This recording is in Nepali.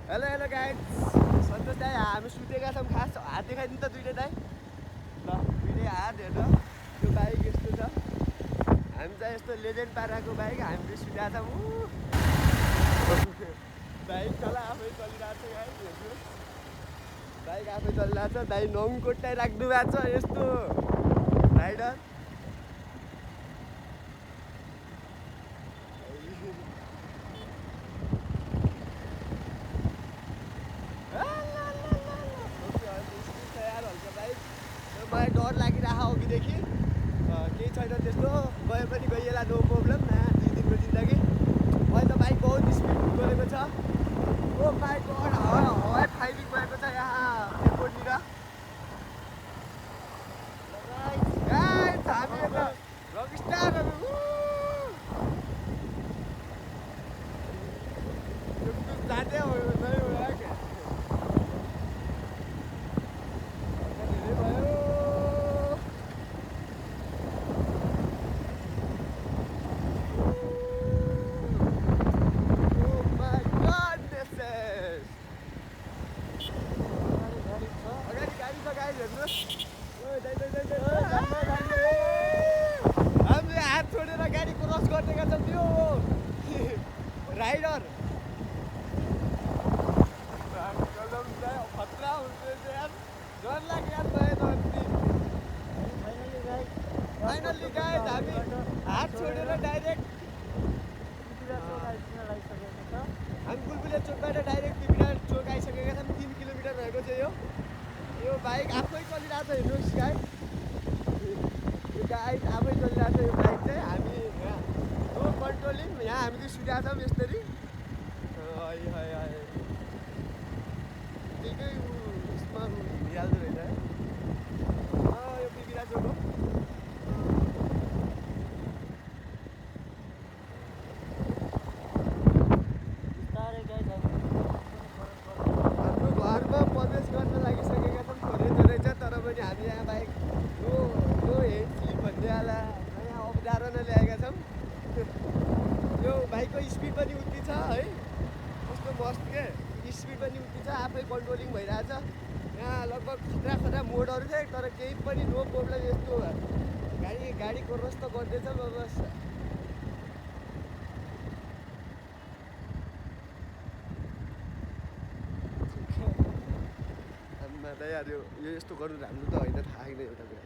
हेलो हेलो गाइज सन्तोष दाई हामी सुतेका छौँ खास हात देखाइदिनु त दुइटै दाई ल दुइटै हात हेर्नु त्यो बाइक यस्तो छ हामी चाहिँ यस्तो लेजेन्ड पाराको बाइक हामीले सुतेका छौँ बाइक तल आफै चलिरहेको छ गाइज हेर्नु बाइक आफै चलिरहेको छ दाई नङ कोट्टाइ राख्नु भएको छ यस्तो राइडर मलाई डर लागिरहेको अघिदेखि केही छैन त्यस्तो गए पनि गइएला नो प्रब्लम न 2 दिनको जिन्दगी अहिले त बाइक बहुत स्पिड गरेको छ ओ माई गड हावा फाइरिङ भएको छ यहाँ एयरपोर्टतिर हामी त रकस्टारहरू जाँदै हामीले हात छोडेर गाडी क्रस गरिदिएका छौँ त्यो राइडर खतरा हुन्छ यार डर लाग्यो यार फाइनल्ली गाइज हामी हात छोडेर डाइरेक्ट हामी बुलबुले चोकबाट डाइरेक्ट बिबिरा चोक आइसकेका छौँ 3 किलोमिटर रहेको छ यो बाइक आफै चलिरहेको छ हेर्नुहोस् गाइज यो गाइज आफै चलिरहेको छ यो बाइक चाहिँ हामी यहाँ नो कन्ट्रोलिङ यहाँ हामी चाहिँ सुतेका छौँ यसरी निकै उसमा हिँडिहाल्दो रहेछ है यो बिबिरा चोक हो हाम्रो घरमा प्रवेश गर्न लागिसकेका छौँ छोडेको रहेछ तर पनि हामी यहाँ बाइक यो हेड स्लिप भन्नेवाला नयाँ अवधारणा ल्याएका छौँ यो बाइकको स्पिड पनि उति छ है कस्तो मस्त के स्पिड पनि उति छ आफै कन्ट्रोलिङ भइरहेछ यहाँ लगभग खतरा मोडहरू थियो तर केही पनि नो प्रब्लम यस्तो गाडी क्रस त गर्दैछ बस यार यो यस्तो गर्नु राम्रो त होइन थाहा छैन एउटा कुरा